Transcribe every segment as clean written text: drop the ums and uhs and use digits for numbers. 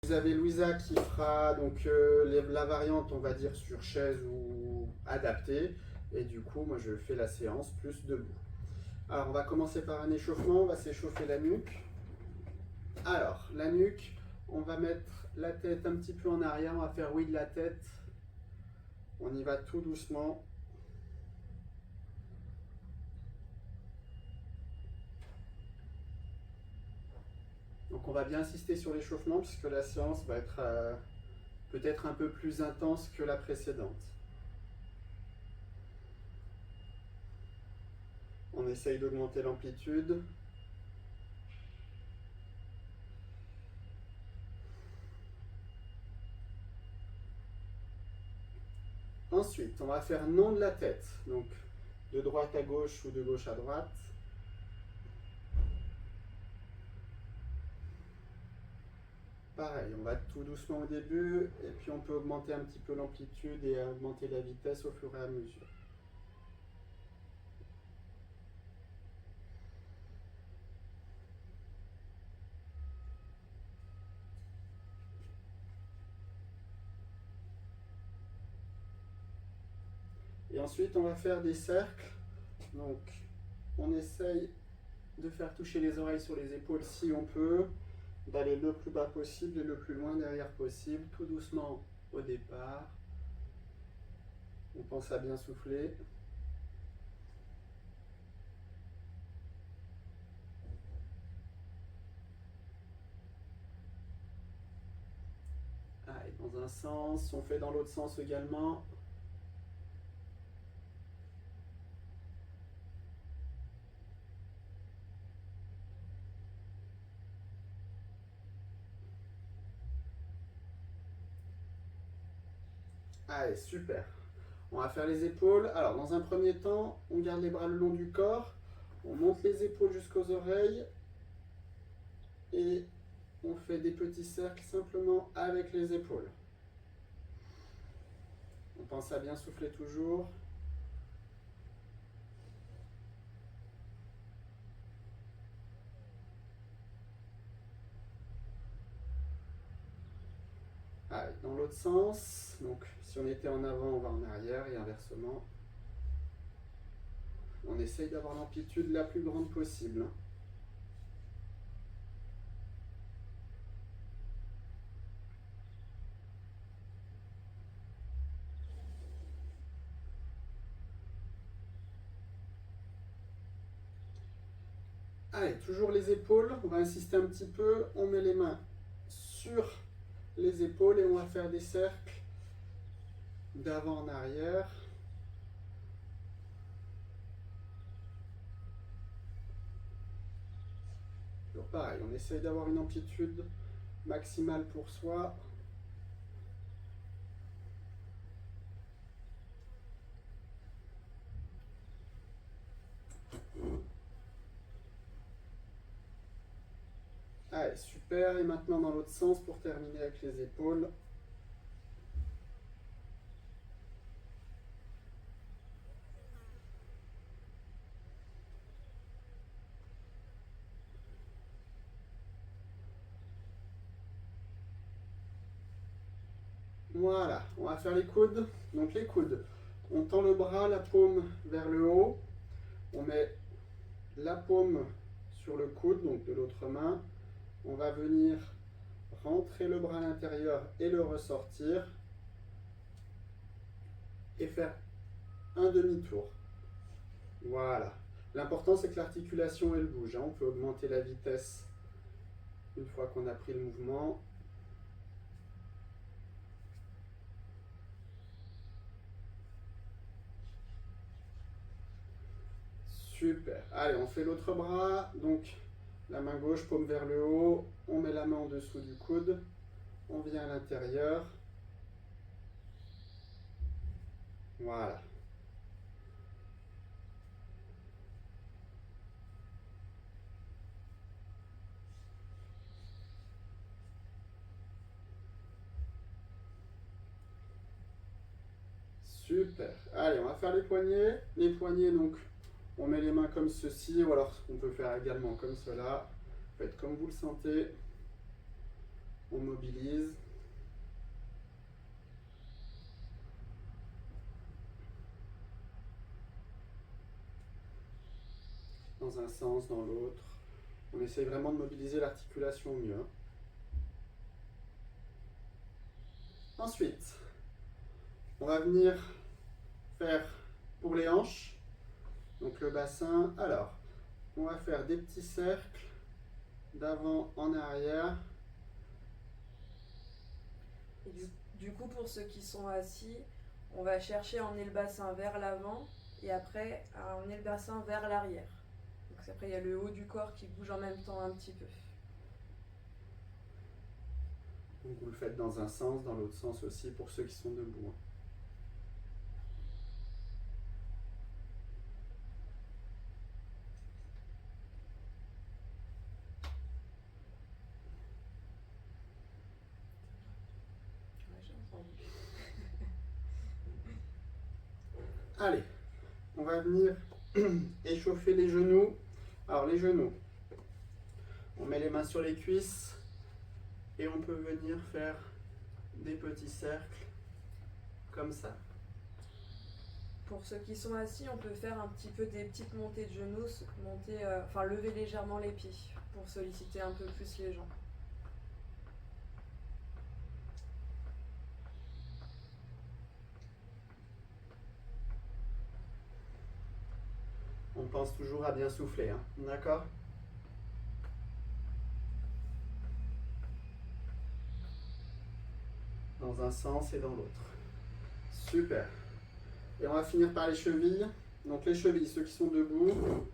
Vous avez Louisa qui fera donc la variante, on va dire, sur chaise ou adaptée. Et du coup, moi, je fais la séance plus debout. Alors, on va commencer par un échauffement. On va s'échauffer la nuque. Alors, la nuque, on va mettre la tête un petit peu en arrière. On va faire oui de la tête. On y va tout doucement. Donc, on va bien insister sur l'échauffement puisque la séance va être peut-être un peu plus intense que la précédente. On essaye d'augmenter l'amplitude. Ensuite, on va faire non de la tête. Donc, de droite à gauche ou de gauche à droite. Pareil, on va tout doucement au début et puis on peut augmenter un petit peu l'amplitude et augmenter la vitesse au fur et à mesure. Et ensuite, on va faire des cercles. Donc, on essaye de faire toucher les oreilles sur les épaules si on peut, d'aller le plus bas possible et le plus loin derrière possible, tout doucement au départ. On pense à bien souffler. Allez, dans un sens, on fait dans l'autre sens également. Allez, super. On va faire les épaules. Alors, dans un premier temps, on garde les bras le long du corps. On monte les épaules jusqu'aux oreilles. Et on fait des petits cercles simplement avec les épaules. On pense à bien souffler toujours. Allez, dans l'autre sens. Donc, si on était en avant, on va en arrière et inversement. On essaye d'avoir l'amplitude la plus grande possible. Allez, toujours les épaules. On va insister un petit peu. On met les mains sur les épaules et on va faire des cercles d'avant en arrière. Toujours pareil, on essaye d'avoir une amplitude maximale pour soi. Allez, super. Et maintenant dans l'autre sens pour terminer avec les épaules. Voilà, on va faire les coudes. Donc les coudes, on tend le bras, la paume vers le haut. On met la paume sur le coude, donc de l'autre main. On va venir rentrer le bras à l'intérieur et le ressortir. Et faire un demi-tour. Voilà. L'important, c'est que l'articulation, elle bouge. On peut augmenter la vitesse une fois qu'on a pris le mouvement. Super. Allez, on fait l'autre bras. Donc, la main gauche, paume vers le haut. On met la main en dessous du coude. On vient à l'intérieur. Voilà. Super. Allez, on va faire les poignets. Les poignets, donc, on met les mains comme ceci, ou alors on peut faire également comme cela. Faites comme vous le sentez. On mobilise. Dans un sens, dans l'autre. On essaye vraiment de mobiliser l'articulation au mieux. Hein. Ensuite, on va venir faire pour les hanches, donc le bassin. Alors, on va faire des petits cercles d'avant en arrière. Et du coup, pour ceux qui sont assis, on va chercher à emmener le bassin vers l'avant et après à emmener le bassin vers l'arrière. Donc après, il y a le haut du corps qui bouge en même temps un petit peu. Donc vous le faites dans un sens, dans l'autre sens aussi pour ceux qui sont debout. Ouais, j'ai entendu. Allez, on va venir échauffer les genoux. Alors les genoux, on met les mains sur les cuisses et on peut venir faire des petits cercles comme ça. Pour ceux qui sont assis, on peut faire un petit peu des petites montées de genoux, lever légèrement les pieds pour solliciter un peu plus les jambes. On pense toujours à bien souffler, hein. D'accord? Dans un sens et dans l'autre. Super. Et on va finir par les chevilles. Donc les chevilles, ceux qui sont debout, vous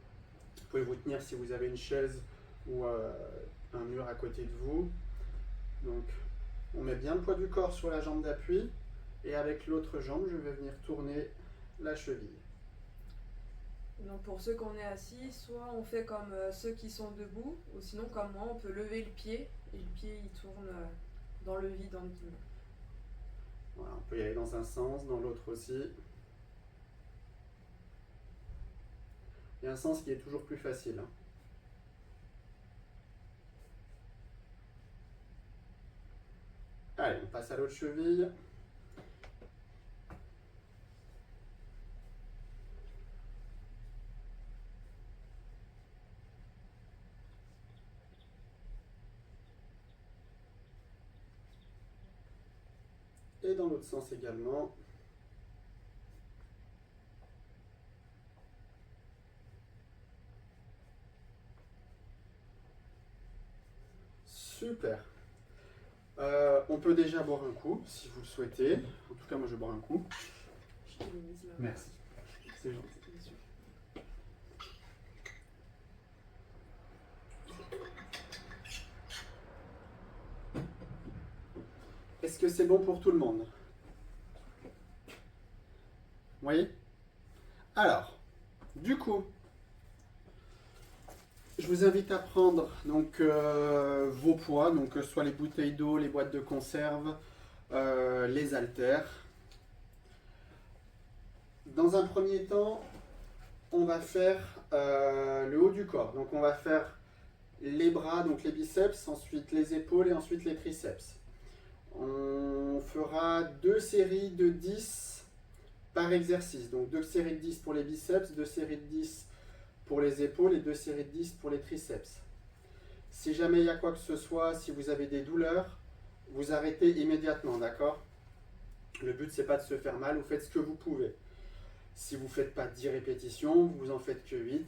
pouvez vous tenir si vous avez une chaise ou un mur à côté de vous. Donc on met bien le poids du corps sur la jambe d'appui et avec l'autre jambe, je vais venir tourner la cheville. Donc pour ceux qu'on est assis, soit on fait comme ceux qui sont debout, ou sinon comme moi, on peut lever le pied et le pied il tourne dans le vide en guillemets. Voilà, on peut y aller dans un sens, dans l'autre aussi. Il y a un sens qui est toujours plus facile. Hein. Allez, on passe à l'autre cheville. Et dans l'autre sens également. Super. On peut déjà boire un coup, si vous le souhaitez. En tout cas, moi je bois un coup. Je te mise là. Merci. C'est gentil. Est-ce que c'est bon pour tout le monde? Oui? Alors, du coup, je vous invite à prendre donc, vos poids, donc soit les bouteilles d'eau, les boîtes de conserve, les haltères. Dans un premier temps, on va faire le haut du corps. Donc on va faire les bras, donc les biceps, ensuite les épaules et ensuite les triceps. On fera 2 séries de 10 par exercice. Donc 2 séries de 10 pour les biceps, 2 séries de 10 pour les épaules et 2 séries de 10 pour les triceps. Si jamais il y a quoi que ce soit, si vous avez des douleurs, vous arrêtez immédiatement, d'accord? Le but, c'est pas de se faire mal, vous faites ce que vous pouvez. Si vous ne faites pas 10 répétitions, vous en faites que 8,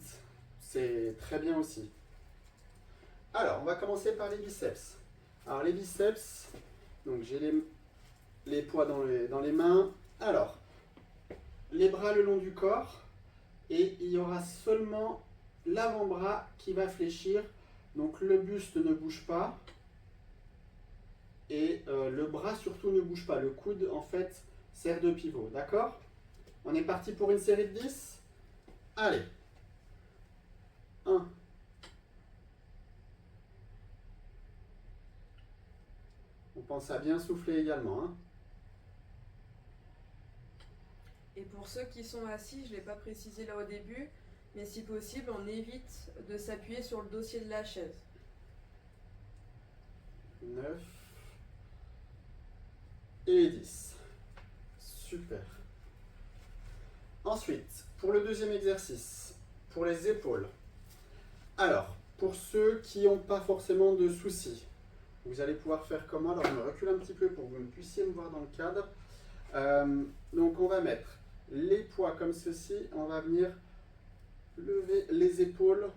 c'est très bien aussi. Alors, on va commencer par les biceps. Alors, les biceps, donc j'ai les poids dans les mains. Alors, les bras le long du corps, et il y aura seulement l'avant-bras qui va fléchir. Donc, le buste ne bouge pas, et le bras surtout ne bouge pas. Le coude, en fait, sert de pivot, d'accord? On est parti pour une série de 10. Allez. 1. On pense à bien souffler également. Hein. Et pour ceux qui sont assis, je ne l'ai pas précisé là au début, mais si possible, on évite de s'appuyer sur le dossier de la chaise. 9. et 10. Super. Ensuite, pour le deuxième exercice, pour les épaules. Alors, pour ceux qui n'ont pas forcément de soucis, vous allez pouvoir faire comment? Alors, je me recule un petit peu pour que vous puissiez me voir dans le cadre. Donc, on va mettre les poids comme ceci. On va venir lever les épaules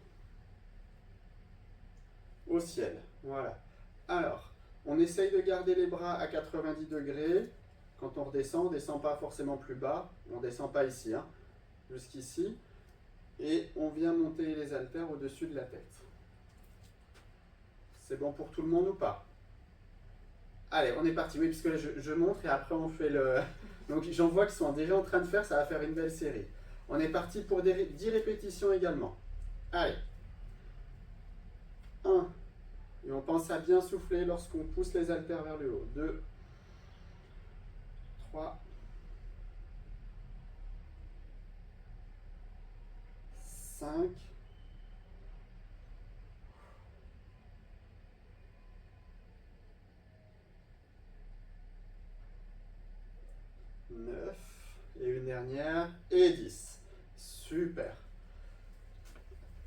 au ciel. Voilà. Alors, on essaye de garder les bras à 90 degrés. Quand on ne descend pas forcément plus bas. On ne descend pas ici, hein, jusqu'ici. Et on vient monter les haltères au-dessus de la tête. C'est bon pour tout le monde ou pas? Allez, on est parti. Oui, puisque là, je montre et après on fait le... Donc j'en vois qu'ils sont déjà en train de faire, ça va faire une belle série. On est parti pour 10 répétitions également. Allez. 1. Et on pense à bien souffler lorsqu'on pousse les haltères vers le haut. 2. 3. 5. 9. Et une dernière. Et 10. Super.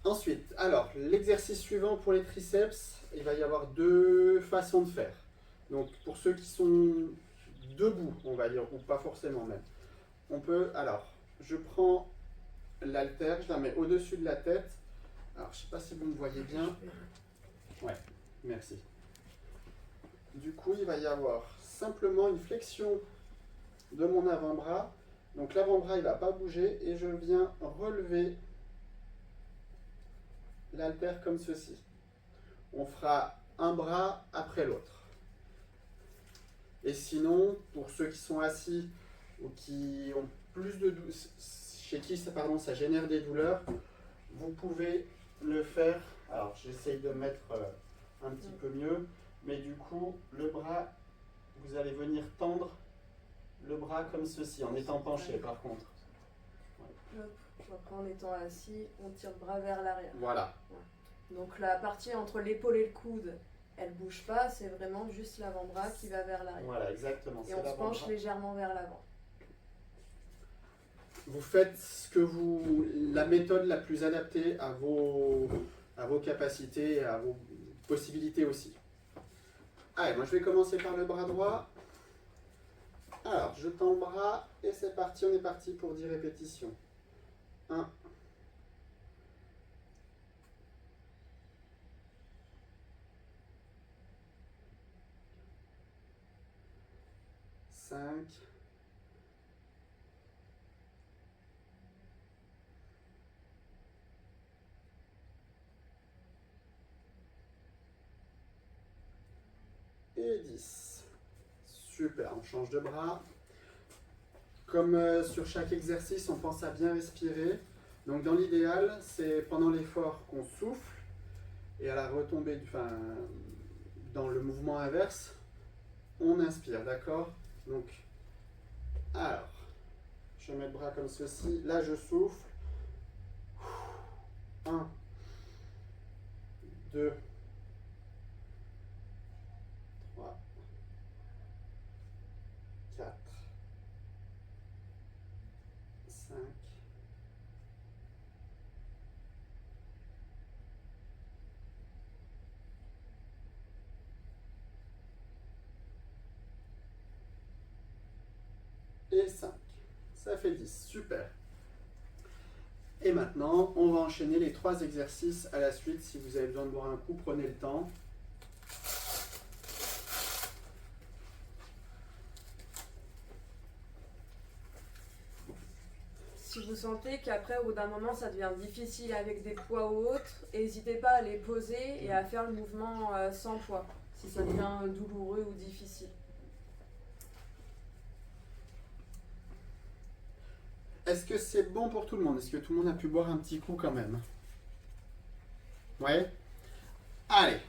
Ensuite, alors, l'exercice suivant pour les triceps, il va y avoir deux façons de faire. Donc, pour ceux qui sont debout, on va dire, ou pas forcément même, on peut, alors, je prends l'haltère, je la mets au-dessus de la tête. Alors, je ne sais pas si vous me voyez bien. Ouais, merci. Du coup, il va y avoir simplement une flexion de mon avant-bras. Donc, l'avant-bras, il ne va pas bouger et je viens relever l'haltère comme ceci. On fera un bras après l'autre. Et sinon, pour ceux qui sont assis ou qui ont plus de chez qui ça génère des douleurs, vous pouvez le faire. Alors, j'essaye de mettre un petit peu mieux, mais du coup, le bras, vous allez venir tendre le bras comme ceci, en étant penché par contre. Ouais. Après, en étant assis, on tire le bras vers l'arrière. Voilà. Ouais. Donc la partie entre l'épaule et le coude, elle bouge pas, c'est vraiment juste l'avant-bras qui va vers l'arrière. Voilà, exactement. Et on se penche légèrement vers l'avant. Vous faites la méthode la plus adaptée à vos capacités, à vos possibilités aussi. Allez, moi je vais commencer par le bras droit. Alors, je tends le bras et c'est parti, on est parti pour 10 répétitions. 1. 5. 10. Super, on change de bras. Comme sur chaque exercice, on pense à bien respirer. Donc dans l'idéal, c'est pendant l'effort qu'on souffle et à la retombée, dans le mouvement inverse, on inspire, d'accord? Donc, alors, je mets le bras comme ceci. Là, je souffle. 1, 2, 3, 4, 5, 5. Ça fait 10. Super. Et maintenant, on va enchaîner les 3 exercices à la suite. Si vous avez besoin de boire un coup, prenez le temps. Si vous sentez qu'après, au bout d'un moment, ça devient difficile avec des poids ou autres, n'hésitez pas à les poser et à faire le mouvement sans poids, si ça devient douloureux ou difficile. Est-ce que c'est bon pour tout le monde? Est-ce que tout le monde a pu boire un petit coup quand même? Ouais? Allez!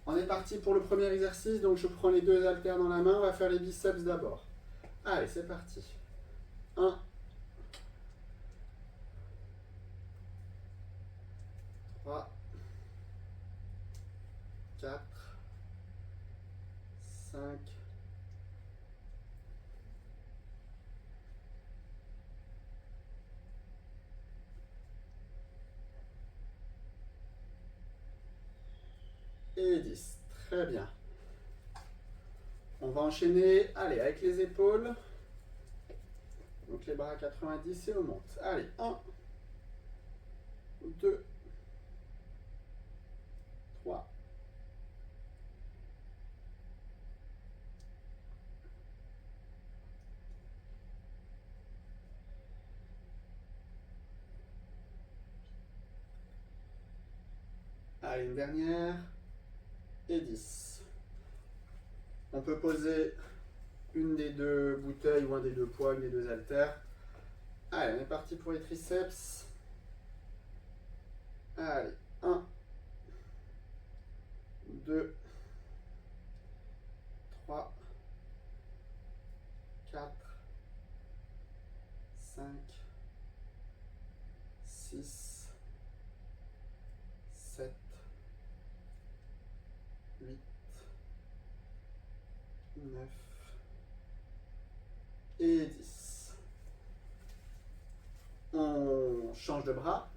On est parti pour le premier exercice. Donc je prends les 2 haltères dans la main. On va faire les biceps d'abord. Allez, c'est parti. 1. 3. 4. 5. et 10. Très bien. On va enchaîner, allez, avec les épaules. Donc les bras à 90 et on monte. Allez, 1, 2, 3, 4. Allez, une dernière. Et 10. On peut poser une des deux bouteilles ou un des deux poids, une des deux haltères. Allez, on est parti pour les triceps. Allez, 1, 2, 3, 4, 5, 6, 7, 8, 9 et 10. On change de bras.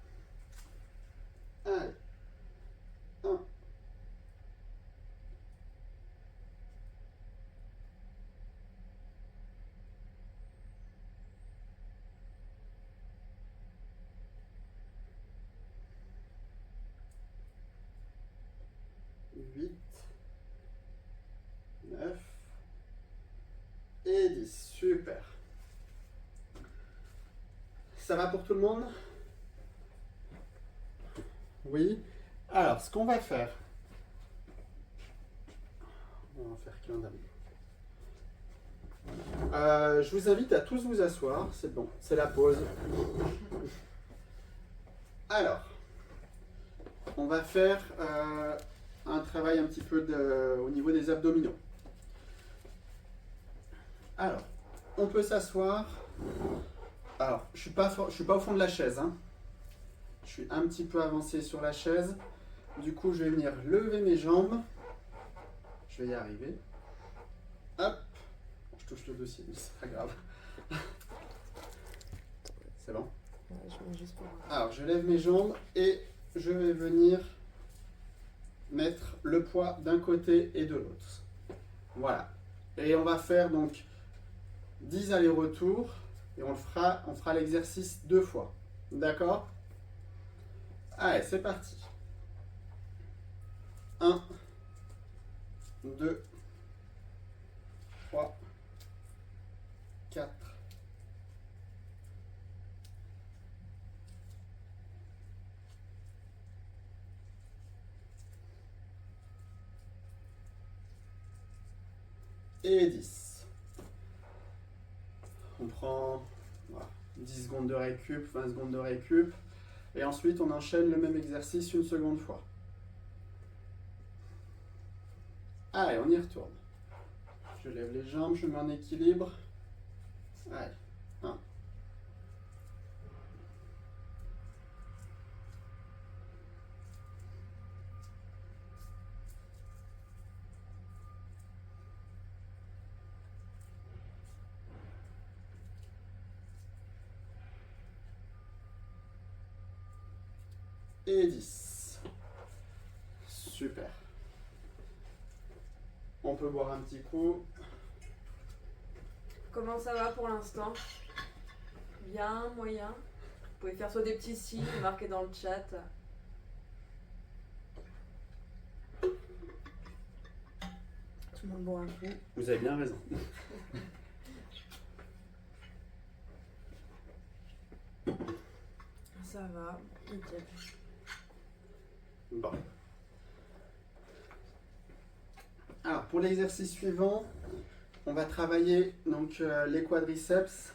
Allez. 1, 8, 9 et 10. Super. Ça va pour tout le monde? Oui. Alors, ce qu'on va faire, on va faire qu'un d'abord. Je vous invite à tous vous asseoir. C'est bon, c'est la pause. Alors, on va faire un travail un petit peu au niveau des abdominaux. Alors, on peut s'asseoir. Alors, je suis pas au fond de la chaise, hein. Je suis un petit peu avancé sur la chaise. Du coup, je vais venir lever mes jambes. Je vais y arriver. Hop. Je touche le dossier, mais c'est pas grave. C'est bon? Ouais, je mets juste pour... Alors, je lève mes jambes et je vais venir mettre le poids d'un côté et de l'autre. Voilà. Et on va faire donc 10 allers-retours et on fera l'exercice 2 fois. D'accord? Allez, c'est parti. 1, 2, 3, 4, 10. On prend 10 secondes de récup, 20 secondes de récup. Et ensuite, on enchaîne le même exercice une seconde fois. Allez, on y retourne. Je lève les jambes, je mets en équilibre. Allez, 1. 10. Super. On peut boire un petit coup. Comment ça va pour l'instant? Bien, moyen? Vous pouvez faire soit des petits signes, marquer dans le chat. Tout le monde boit un coup. Vous avez bien raison. Ça va, nickel. Bon. Alors, pour l'exercice suivant, on va travailler donc les quadriceps.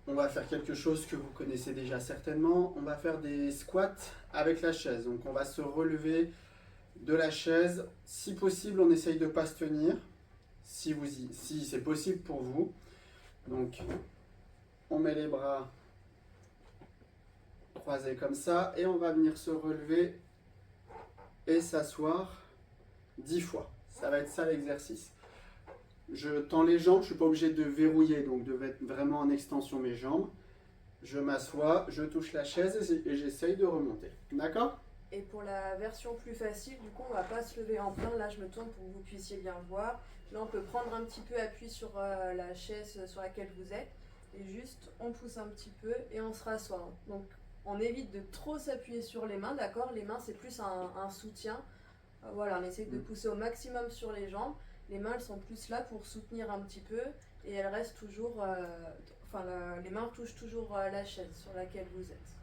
On va faire quelque chose que vous connaissez déjà certainement. On va faire des squats avec la chaise. Donc, on va se relever de la chaise. Si possible, on essaye de ne pas se tenir. Si c'est possible pour vous. Donc, on met les bras croisés comme ça. Et on va venir se relever et s'asseoir 10 fois. Ça va être ça l'exercice. Je tends les jambes, je ne suis pas obligé de verrouiller, donc de mettre vraiment en extension mes jambes. Je m'assois, je touche la chaise et j'essaye de remonter. D'accord? Et pour la version plus facile, du coup, on va pas se lever en plein. Là, je me tourne pour que vous puissiez bien voir. Là, on peut prendre un petit peu appui sur la chaise sur laquelle vous êtes. Et juste, on pousse un petit peu et on se rassoit. Donc, on évite de trop s'appuyer sur les mains, d'accord? Les mains, c'est plus un soutien. Voilà, on essaie de pousser au maximum sur les jambes. Les mains, elles sont plus là pour soutenir un petit peu. Et elles restent toujours... les mains touchent toujours la chaise sur laquelle vous êtes.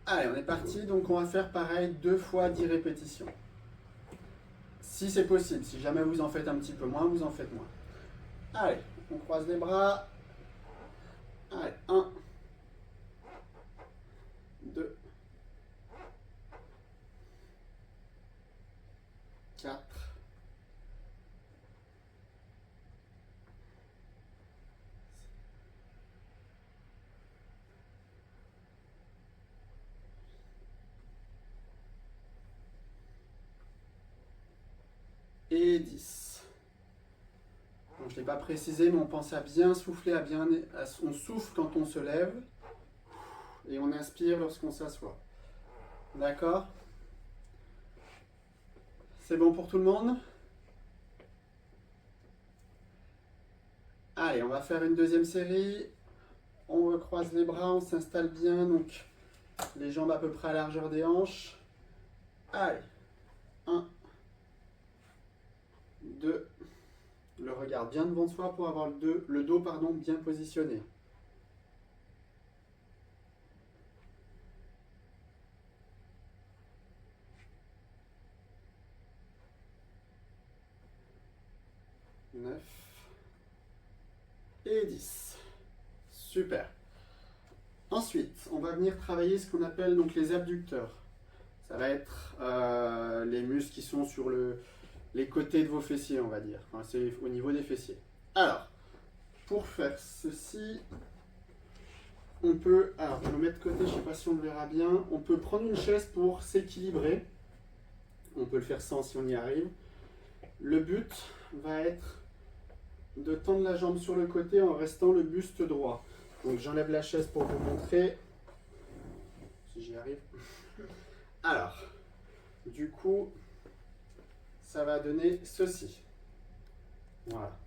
Allez, on est parti. Donc, on va faire pareil 2 fois 10 répétitions. Si c'est possible. Si jamais vous en faites un petit peu moins, vous en faites moins. Allez, on croise les bras. Allez, 1, 2, 4, 10. Donc, je ne l'ai pas précisé, mais on pense à bien souffler, on souffle quand on se lève et on inspire lorsqu'on s'assoit. D'accord? C'est bon pour tout le monde? Allez, on va faire une deuxième série. On recroise les bras, on s'installe bien, donc les jambes à peu près à la largeur des hanches. Allez, 1, 2, le regard bien devant soi pour avoir le dos bien positionné. 9 et 10. Super. Ensuite, on va venir travailler ce qu'on appelle donc les abducteurs. Ça va être les muscles qui sont sur les côtés de vos fessiers, on va dire. Enfin, c'est au niveau des fessiers. Alors, pour faire ceci, on peut, alors je vais me mettre de côté, je ne sais pas si on le verra bien, on peut prendre une chaise pour s'équilibrer. On peut le faire sans si on y arrive. Le but va être de tendre la jambe sur le côté en restant le buste droit. Donc j'enlève la chaise pour vous montrer, si j'y arrive. Alors, du coup, ça va donner ceci. Voilà.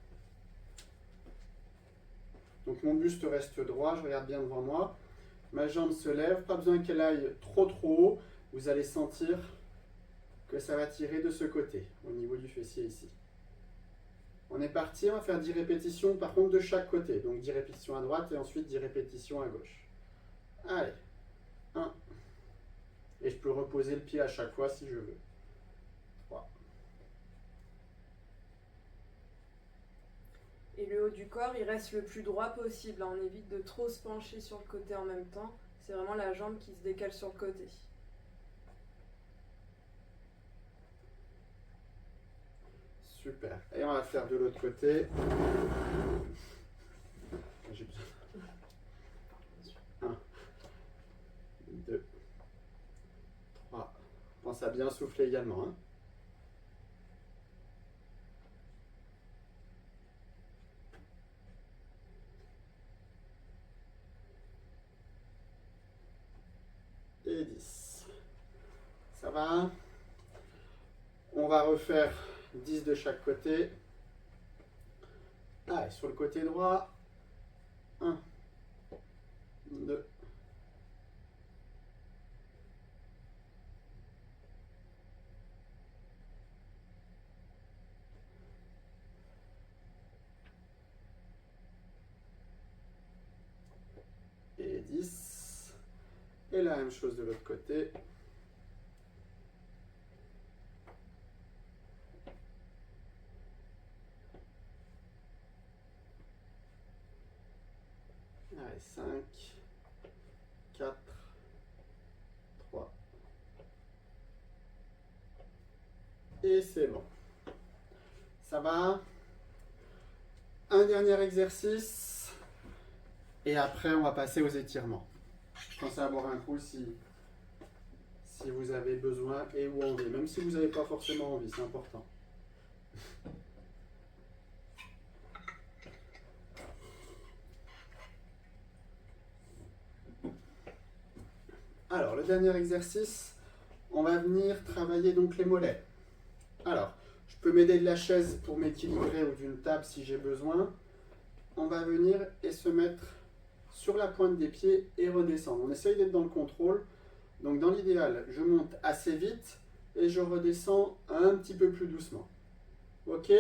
Donc mon buste reste droit, je regarde bien devant moi. Ma jambe se lève, pas besoin qu'elle aille trop haut. Vous allez sentir que ça va tirer de ce côté, au niveau du fessier ici. On est parti, on va faire 10 répétitions par contre de chaque côté. Donc 10 répétitions à droite et ensuite 10 répétitions à gauche. Allez, 1. Et je peux reposer le pied à chaque fois si je veux. 3. Et le haut du corps, il reste le plus droit possible. On évite de trop se pencher sur le côté en même temps. C'est vraiment la jambe qui se décale sur le côté. Super. Et on va faire de l'autre côté. J'ai besoin. 1, 2, 3. Pense à bien souffler également. Hein. Et 10. Ça va? On va refaire 10 de chaque côté. Allez, sur le côté droit. 1, 2, 10. Et la même chose de l'autre côté. Allez, 5, 4, 3. Et c'est bon. Ça va? Un dernier exercice. Et après, on va passer aux étirements. Pensez à boire un coup si vous avez besoin et ou envie. Même si vous n'avez pas forcément envie, c'est important. Alors, le dernier exercice, on va venir travailler donc les mollets. Alors, je peux m'aider de la chaise pour m'équilibrer ou d'une table si j'ai besoin. On va venir et se mettre sur la pointe des pieds et redescendre. On essaye d'être dans le contrôle. Donc dans l'idéal, je monte assez vite et je redescends un petit peu plus doucement. Ok?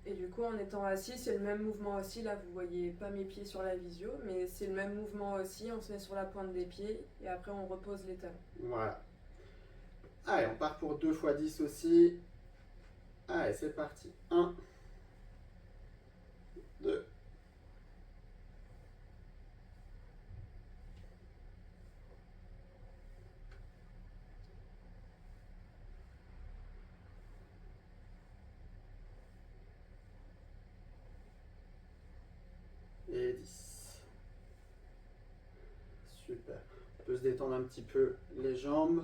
Et du coup, en étant assis, c'est le même mouvement aussi. Là, vous voyez pas mes pieds sur la visio, mais c'est le même mouvement aussi. On se met sur la pointe des pieds et après on repose les talons. Voilà. Allez, on part pour 2 x 10 aussi. Allez, c'est parti. 1, 2, et 10. Super. On peut se détendre un petit peu les jambes.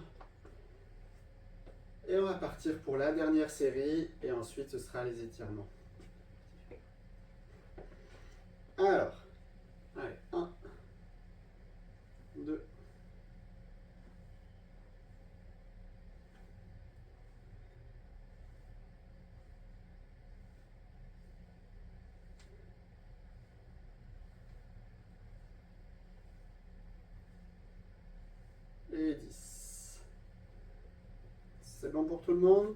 Et on va partir pour la dernière série et ensuite ce sera les étirements. Alors, allez, 1, 2, et 10. C'est bon pour tout le monde?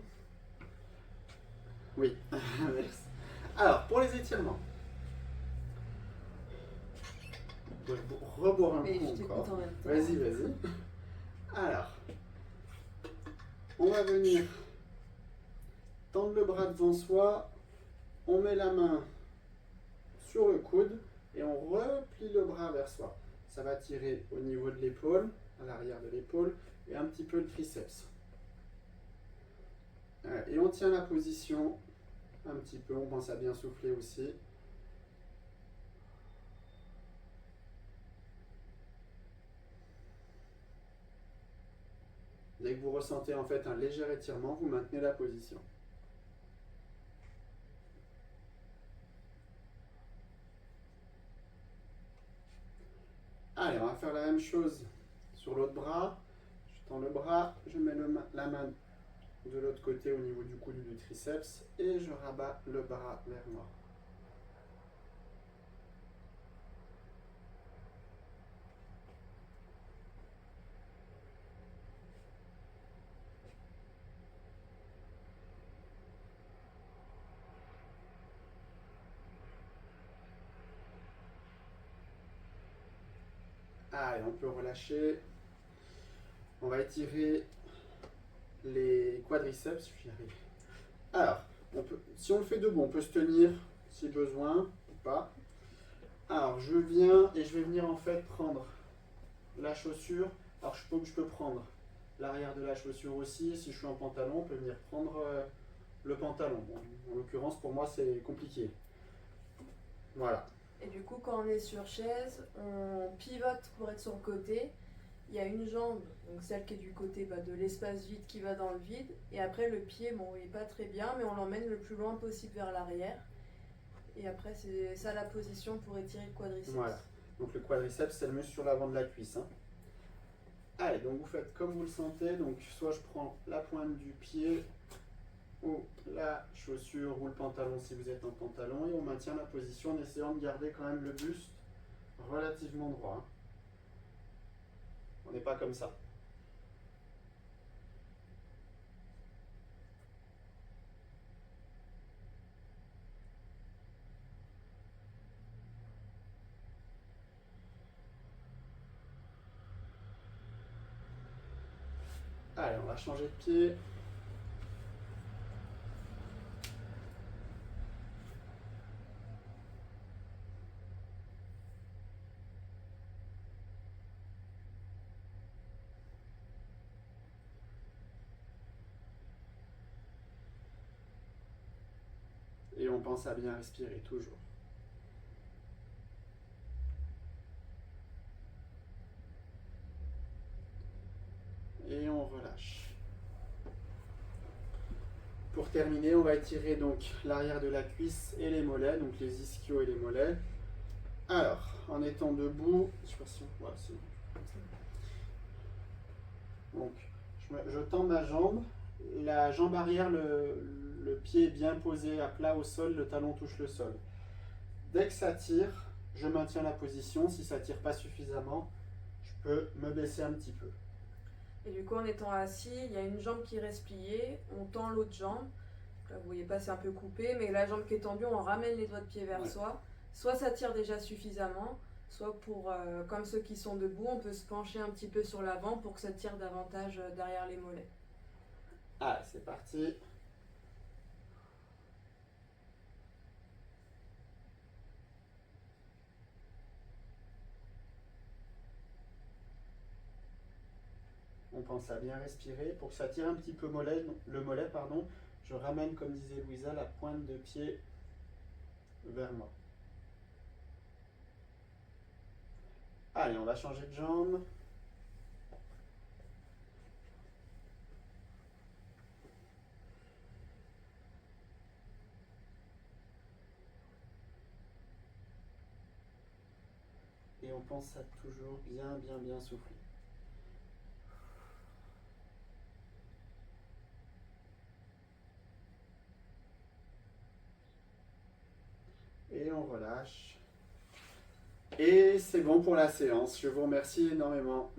Oui, merci. Alors, pour les étirements, je vais reboire un Mais coup je t'écoute encore. en même temps. Vas-y, vas-y. Alors, on va venir tendre le bras devant soi, on met la main sur le coude et on replie le bras vers soi. Ça va tirer au niveau de l'épaule, à l'arrière de l'épaule et un petit peu le triceps. Et on tient la position un petit peu, on pense à bien souffler aussi. Dès que vous ressentez en fait un léger étirement, vous maintenez la position. Allez, on va faire la même chose sur l'autre bras. Je tends le bras, je mets la main de l'autre côté au niveau du coude du triceps et je rabats le bras vers moi. Allez, on peut relâcher. On va étirer les quadriceps. J'y arrive. Alors, si on le fait debout, on peut se tenir si besoin ou pas. Alors, je viens et je vais venir en fait prendre la chaussure. Alors, je peux prendre l'arrière de la chaussure aussi. Si je suis en pantalon, on peut venir prendre le pantalon. Bon, en l'occurrence, pour moi, c'est compliqué. Voilà. Et du coup, quand on est sur chaise, on pivote pour être sur le côté. Il y a une jambe, donc celle qui est du côté de l'espace vide qui va dans le vide. Et après, le pied, bon, il n'est pas très bien, mais on l'emmène le plus loin possible vers l'arrière. Et après, c'est ça la position pour étirer le quadriceps. Voilà. Donc le quadriceps, c'est le muscle sur l'avant de la cuisse. Hein. Allez, donc vous faites comme vous le sentez. Donc soit je prends la pointe du pied ou la chaussure ou le pantalon si vous êtes en pantalon et on maintient la position en essayant de garder quand même le buste relativement droit. Hein. On n'est pas comme ça. Allez, on va changer de pied. Et on pense à bien respirer toujours. Et on relâche. Pour terminer, on va étirer donc l'arrière de la cuisse et les mollets, donc les ischios et les mollets. Alors, en étant debout, je sais pas si on voit, Donc, je tends ma jambe, la jambe arrière, le pied est bien posé à plat au sol, le talon touche le sol. Dès que ça tire, je maintiens la position. Si ça tire pas suffisamment, je peux me baisser un petit peu. Et du coup, en étant assis, il y a une jambe qui reste pliée, on tend l'autre jambe. Là, vous voyez pas, c'est un peu coupé, mais la jambe qui est tendue, on ramène les doigts de pied vers soi. Soit ça tire déjà suffisamment, soit pour, comme ceux qui sont debout, on peut se pencher un petit peu sur l'avant pour que ça tire davantage derrière les mollets. Ah, c'est parti. On pense à bien respirer. Pour que ça tire un petit peu le mollet, pardon, je ramène, comme disait Louisa, la pointe de pied vers moi. Allez, on va changer de jambe. Et on pense à toujours bien souffler. Et on relâche. Et c'est bon pour la séance. Je vous remercie énormément.